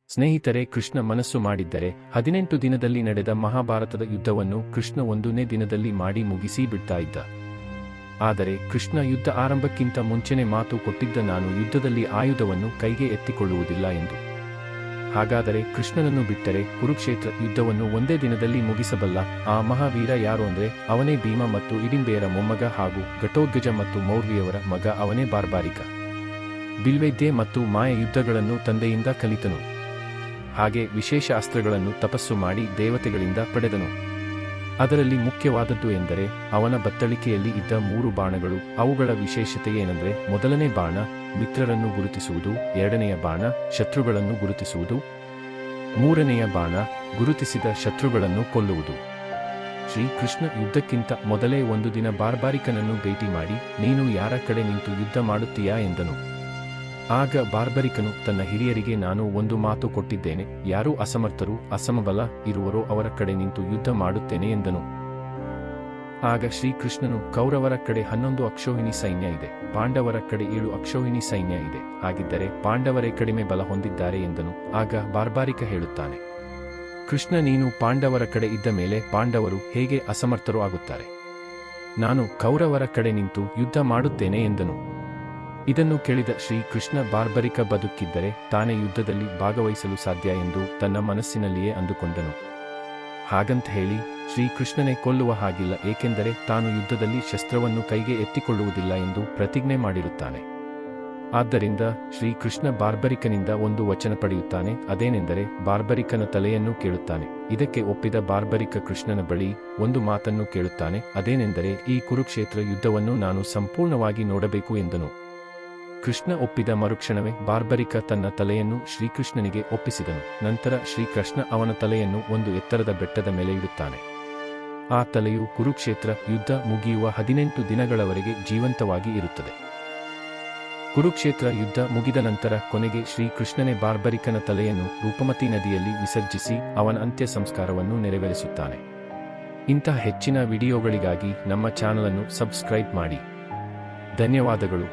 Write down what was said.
ಸ್ನೇಹಿತರೆ, ಕೃಷ್ಣ ಮನಸ್ಸು ಮಾಡಿದ್ದರೆ 18 ದಿನದಲ್ಲಿ ನಡೆದ ಮಹಾಭಾರತದ ಯುದ್ಧವನ್ನು ಕೃಷ್ಣ 1ನೇ ದಿನದಲ್ಲಿ ಮಾಡಿ ಮುಗಿಸಿ ಬಿಡ್ತಾ ಇದ್ದ. ಆದರೆ ಕೃಷ್ಣ ಯುದ್ಧ ಆರಂಭಕ್ಕಿಂತ ಮುಂಚೆನೇ ಮಾತು ಕೊಟ್ಟಿದ್ದ, ನಾನು ಯುದ್ಧದಲ್ಲಿ ಆಯುಧವನ್ನು ಕೈಗೆ ಎತ್ತಿಕೊಳ್ಳುವುದಿಲ್ಲ ಎಂದು. ಹಾಗಾದರೆ ಕೃಷ್ಣನನ್ನು ಬಿಟ್ಟರೆ ಕುರುಕ್ಷೇತ್ರ ಯುದ್ಧವನ್ನು ಒಂದೇ ದಿನದಲ್ಲಿ ಮುಗಿಸಬಲ್ಲ ಆ ಮಹಾವೀರ ಯಾರು ಅಂದ್ರೆ ಅವನೇ ಭೀಮ ಮತ್ತು ಹಿಡಿಂಬೆಯರ ಮೊಮ್ಮಗ ಹಾಗೂ ಘಟೋತ್ಕಚ ಮತ್ತು ಮೌರ್ವಿಯವರ ಮಗ. ಅವನೇ ಬಾರ್ಬಾರಿಕ ಬಿಲ್ವಿದ್ಯೆ ಮತ್ತು ಮಾಯ ಯುದ್ಧಗಳನ್ನು ತಂದೆಯಿಂದ ಕಲಿತನು. ಹಾಗೆ ವಿಶೇಷ ಅಸ್ತ್ರಗಳನ್ನು ತಪಸ್ಸು ಮಾಡಿ ದೇವತೆಗಳಿಂದ ಪಡೆದನು. ಅದರಲ್ಲಿ ಮುಖ್ಯವಾದದ್ದು ಎಂದರೆ ಅವನ ಬತ್ತಳಿಕೆಯಲ್ಲಿ ಇದ್ದ 3 ಬಾಣಗಳು. ಅವುಗಳ ವಿಶೇಷತೆ ಏನಂದ್ರೆ, ಮೊದಲನೇ ಬಾಣ ಮಿತ್ರರನ್ನು ಗುರುತಿಸುವುದು, ಎರಡನೆಯ ಬಾಣ ಶತ್ರುಗಳನ್ನು ಗುರುತಿಸುವುದು, ಮೂರನೆಯ ಬಾಣ ಗುರುತಿಸಿದ ಶತ್ರುಗಳನ್ನು ಕೊಲ್ಲುವುದು. ಶ್ರೀಕೃಷ್ಣ ಯುದ್ಧಕ್ಕಿಂತ ಮೊದಲೇ ಒಂದು ದಿನ ಬಾರ್ಬಾರಿಕನನ್ನು ಭೇಟಿ ಮಾಡಿ, ನೀನು ಯಾರ ಕಡೆ ನಿಂತು ಯುದ್ಧ ಮಾಡುತ್ತೀಯಾ ಎಂದನು. ಆಗ ಬಾರ್ಬರಿಕನು ತನ್ನ ಹಿರಿಯರಿಗೆ, ನಾನು ಒಂದು ಮಾತು ಕೊಟ್ಟಿದ್ದೇನೆ, ಯಾರೂ ಅಸಮರ್ಥರು ಅಸಮಬಲ ಇರುವರೋ ಅವರ ಕಡೆ ನಿಂತು ಯುದ್ಧ ಮಾಡುತ್ತೇನೆ ಎಂದನು. ಆಗ ಶ್ರೀಕೃಷ್ಣನು, ಕೌರವರ ಕಡೆ 11 ಅಕ್ಷೋಹಿಣಿ ಸೈನ್ಯ ಇದೆ, ಪಾಂಡವರ ಕಡೆ 7 ಅಕ್ಷೋಹಿಣಿ ಸೈನ್ಯ ಇದೆ, ಹಾಗಿದ್ದರೆ ಪಾಂಡವರೇ ಕಡಿಮೆ ಬಲ ಹೊಂದಿದ್ದಾರೆ ಎಂದನು. ಆಗ ಬಾರ್ಬಾರಿಕ ಹೇಳುತ್ತಾನೆ, ಕೃಷ್ಣ, ನೀನು ಪಾಂಡವರ ಕಡೆ ಇದ್ದ ಮೇಲೆ ಪಾಂಡವರು ಹೇಗೆ ಅಸಮರ್ಥರು ಆಗುತ್ತಾರೆ? ನಾನು ಕೌರವರ ಕಡೆ ನಿಂತು ಯುದ್ಧ ಮಾಡುತ್ತೇನೆ ಎಂದನು. ಇದನ್ನು ಕೇಳಿದ ಶ್ರೀಕೃಷ್ಣ, ಬಾರ್ಬರಿಕ ಬದುಕಿದ್ದರೆ ತಾನೇ ಯುದ್ಧದಲ್ಲಿ ಭಾಗವಹಿಸಲು ಸಾಧ್ಯ ಎಂದು ತನ್ನ ಮನಸ್ಸಿನಲ್ಲಿಯೇ ಅಂದುಕೊಂಡನು. ಹಾಗಂತ ಹೇಳಿ ಶ್ರೀಕೃಷ್ಣನೇ ಕೊಲ್ಲುವ ಹಾಗಿಲ್ಲ, ಏಕೆಂದರೆ ತಾನು ಯುದ್ಧದಲ್ಲಿ ಶಸ್ತ್ರವನ್ನು ಕೈಗೆ ಎತ್ತಿಕೊಳ್ಳುವುದಿಲ್ಲ ಎಂದು ಪ್ರತಿಜ್ಞೆ ಮಾಡಿರುತ್ತಾನೆ. ಆದ್ದರಿಂದ ಶ್ರೀಕೃಷ್ಣ ಬಾರ್ಬರಿಕನಿಂದ ಒಂದು ವಚನ ಪಡೆಯುತ್ತಾನೆ. ಅದೇನೆಂದರೆ, ಬಾರ್ಬರಿಕನ ತಲೆಯನ್ನು ಕೇಳುತ್ತಾನೆ. ಇದಕ್ಕೆ ಒಪ್ಪಿದ ಬಾರ್ಬರಿಕ ಕೃಷ್ಣನ ಬಳಿ ಒಂದು ಮಾತನ್ನು ಕೇಳುತ್ತಾನೆ. ಅದೇನೆಂದರೆ, ಈ ಕುರುಕ್ಷೇತ್ರ ಯುದ್ಧವನ್ನು ನಾನು ಸಂಪೂರ್ಣವಾಗಿ ನೋಡಬೇಕು ಎಂದನು. ಕೃಷ್ಣ ಒಪ್ಪಿದ ಮರುಕ್ಷಣವೇ ಬಾರ್ಬರಿಕ ತನ್ನ ತಲೆಯನ್ನು ಶ್ರೀಕೃಷ್ಣನಿಗೆ ಒಪ್ಪಿಸಿದನು. ನಂತರ ಶ್ರೀಕೃಷ್ಣ ಅವನ ತಲೆಯನ್ನು ಒಂದು ಎತ್ತರದ ಬೆಟ್ಟದ ಮೇಲೆ ಇಡುತ್ತಾನೆ. ಆ ತಲೆಯು ಕುರುಕ್ಷೇತ್ರ ಯುದ್ಧ ಮುಗಿಯುವ 18 ದಿನಗಳವರೆಗೆ ಜೀವಂತವಾಗಿ ಇರುತ್ತದೆ. ಕುರುಕ್ಷೇತ್ರ ಯುದ್ಧ ಮುಗಿದ ನಂತರ ಕೊನೆಗೆ ಶ್ರೀಕೃಷ್ಣನೇ ಬಾರ್ಬರಿಕನ ತಲೆಯನ್ನು ರೂಪಮತಿ ನದಿಯಲ್ಲಿ ವಿಸರ್ಜಿಸಿ ಅವನ ಅಂತ್ಯ ಸಂಸ್ಕಾರವನ್ನು ನೆರವೇರಿಸುತ್ತಾನೆ. ಇಂತಹ ಹೆಚ್ಚಿನ ವಿಡಿಯೋಗಳಿಗಾಗಿ ನಮ್ಮ ಚಾನಲ್ ಅನ್ನು ಸಬ್ಸ್ಕ್ರೈಬ್ ಮಾಡಿ. ಧನ್ಯವಾದಗಳು.